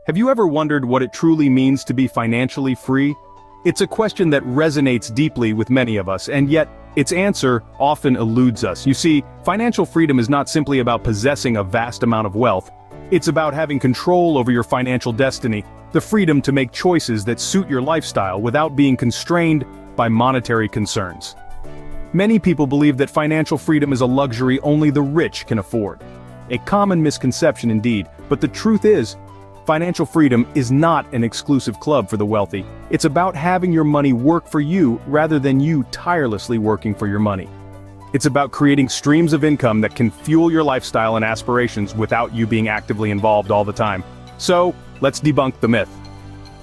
Have you ever wondered what it truly means to be financially free? It's a question that resonates deeply with many of us, and yet, its answer often eludes us. You see, financial freedom is not simply about possessing a vast amount of wealth. It's about having control over your financial destiny, the freedom to make choices that suit your lifestyle without being constrained by monetary concerns. Many people believe that financial freedom is a luxury only the rich can afford. A common misconception indeed, but the truth is, financial freedom is not an exclusive club for the wealthy. It's about having your money work for you rather than you tirelessly working for your money. It's about creating streams of income that can fuel your lifestyle and aspirations without you being actively involved all the time. So, let's debunk the myth.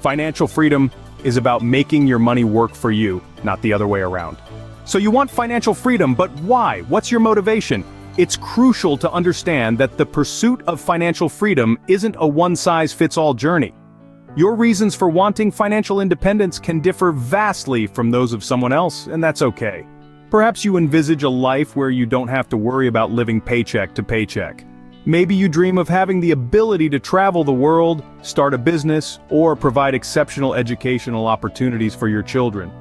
Financial freedom is about making your money work for you, not the other way around. So you want financial freedom, but why? What's your motivation? It's crucial to understand that the pursuit of financial freedom isn't a one-size-fits-all journey. Your reasons for wanting financial independence can differ vastly from those of someone else, and that's okay. Perhaps you envisage a life where you don't have to worry about living paycheck to paycheck. Maybe you dream of having the ability to travel the world, start a business, or provide exceptional educational opportunities for your children.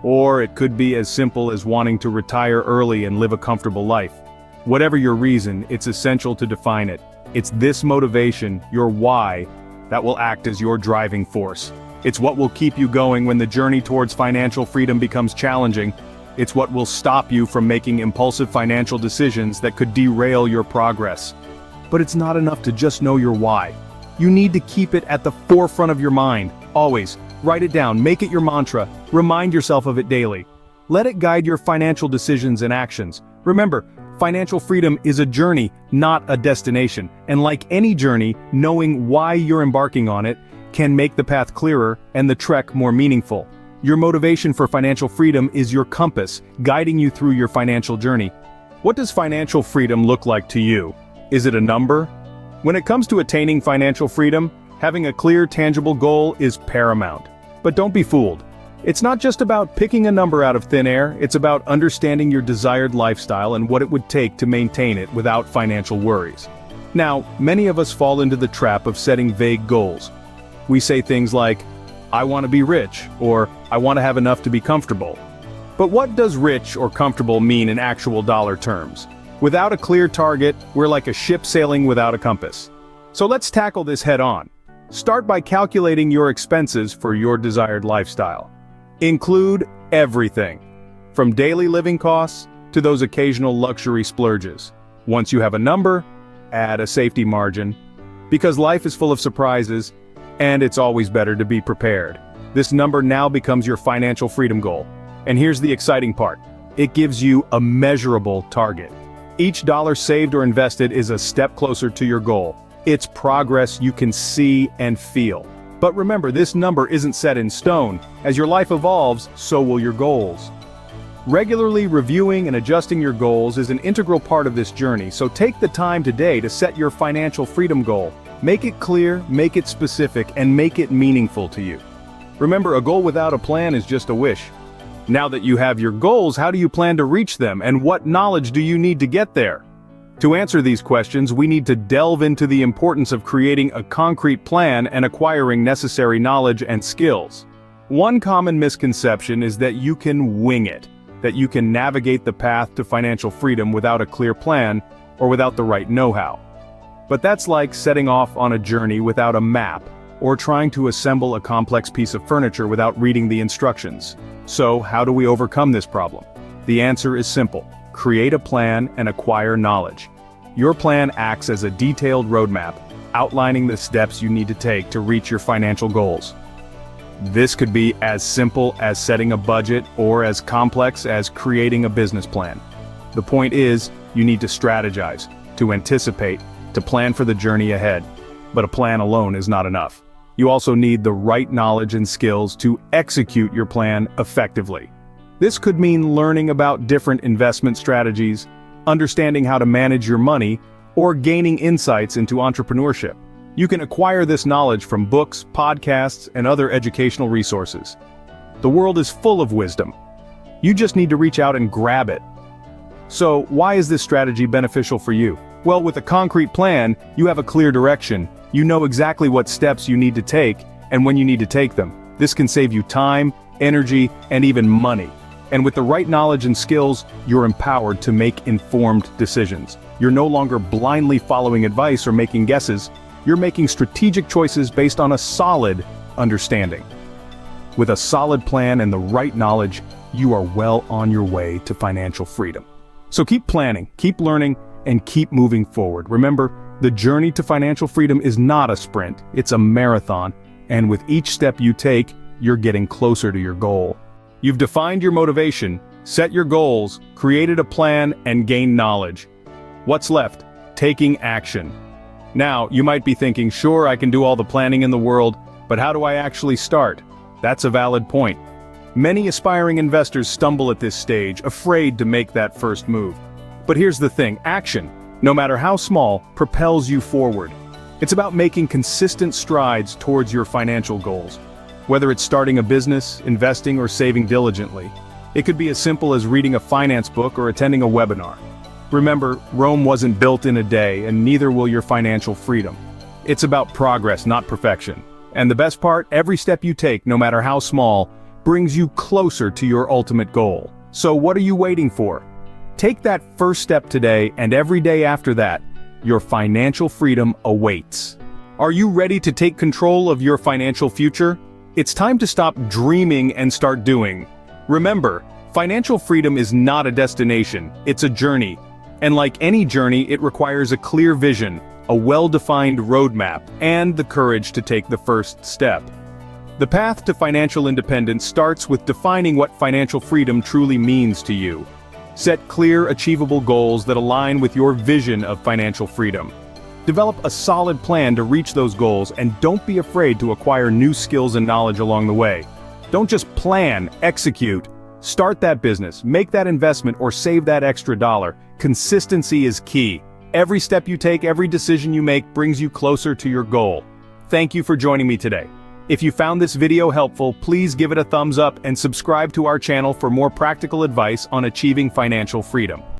Or it could be as simple as wanting to retire early and live a comfortable life. Whatever your reason, it's essential to define it. It's this motivation, your why, that will act as your driving force. It's what will keep you going when the journey towards financial freedom becomes challenging. It's what will stop you from making impulsive financial decisions that could derail your progress. But it's not enough to just know your why. You need to keep it at the forefront of your mind, always. Write it down, make it your mantra, remind yourself of it daily. Let it guide your financial decisions and actions. Remember, financial freedom is a journey, not a destination, and like any journey, knowing why you're embarking on it can make the path clearer and the trek more meaningful. Your motivation for financial freedom is your compass, guiding you through your financial journey. What does financial freedom look like to you? Is it a number? When it comes to attaining financial freedom, having a clear, tangible goal is paramount. But don't be fooled. It's not just about picking a number out of thin air, it's about understanding your desired lifestyle and what it would take to maintain it without financial worries. Now, many of us fall into the trap of setting vague goals. We say things like, I want to be rich, or I want to have enough to be comfortable. But what does rich or comfortable mean in actual dollar terms? Without a clear target, we're like a ship sailing without a compass. So let's tackle this head on. Start by calculating your expenses for your desired lifestyle. Include everything, from daily living costs to those occasional luxury splurges. Once you have a number, add a safety margin. Because life is full of surprises, and it's always better to be prepared. This number now becomes your financial freedom goal. And here's the exciting part. It gives you a measurable target. Each dollar saved or invested is a step closer to your goal. It's progress you can see and feel. But remember, this number isn't set in stone. As your life evolves, so will your goals. Regularly reviewing and adjusting your goals is an integral part of this journey, so take the time today to set your financial freedom goal. Make it clear, make it specific, and make it meaningful to you. Remember, a goal without a plan is just a wish. Now that you have your goals, how do you plan to reach them, and what knowledge do you need to get there? To answer these questions, we need to delve into the importance of creating a concrete plan and acquiring necessary knowledge and skills. One common misconception is that you can wing it, that you can navigate the path to financial freedom without a clear plan or without the right know-how. But that's like setting off on a journey without a map, or trying to assemble a complex piece of furniture without reading the instructions. So, how do we overcome this problem? The answer is simple. Create a plan and acquire knowledge. Your plan acts as a detailed roadmap, outlining the steps you need to take to reach your financial goals. This could be as simple as setting a budget or as complex as creating a business plan. The point is, you need to strategize, to anticipate, to plan for the journey ahead. But a plan alone is not enough. You also need the right knowledge and skills to execute your plan effectively. This could mean learning about different investment strategies, understanding how to manage your money, or gaining insights into entrepreneurship. You can acquire this knowledge from books, podcasts, and other educational resources. The world is full of wisdom. You just need to reach out and grab it. So, why is this strategy beneficial for you? Well, with a concrete plan, you have a clear direction. You know exactly what steps you need to take and when you need to take them. This can save you time, energy, and even money. And with the right knowledge and skills, you're empowered to make informed decisions. You're no longer blindly following advice or making guesses. You're making strategic choices based on a solid understanding. With a solid plan and the right knowledge, you are well on your way to financial freedom. So keep planning, keep learning, and keep moving forward. Remember, the journey to financial freedom is not a sprint, it's a marathon. And with each step you take, you're getting closer to your goal. You've defined your motivation, set your goals, created a plan, and gained knowledge. What's left? Taking action. Now, you might be thinking, sure, I can do all the planning in the world, but how do I actually start? That's a valid point. Many aspiring investors stumble at this stage, afraid to make that first move. But here's the thing, action, no matter how small, propels you forward. It's about making consistent strides towards your financial goals. Whether it's starting a business, investing, or saving diligently, it could be as simple as reading a finance book or attending a webinar. Remember, Rome wasn't built in a day, and neither will your financial freedom. It's about progress, not perfection. And the best part, every step you take, no matter how small, brings you closer to your ultimate goal. So what are you waiting for? Take that first step today, and every day after that, your financial freedom awaits. Are you ready to take control of your financial future? It's time to stop dreaming and start doing. Remember, financial freedom is not a destination, it's a journey. And like any journey, it requires a clear vision, a well-defined roadmap, and the courage to take the first step. The path to financial independence starts with defining what financial freedom truly means to you. Set clear, achievable goals that align with your vision of financial freedom. Develop a solid plan to reach those goals, and don't be afraid to acquire new skills and knowledge along the way. Don't just plan, execute. Start that business, make that investment, or save that extra dollar. Consistency is key. Every step you take, every decision you make brings you closer to your goal. Thank you for joining me today. If you found this video helpful, please give it a thumbs up and subscribe to our channel for more practical advice on achieving financial freedom.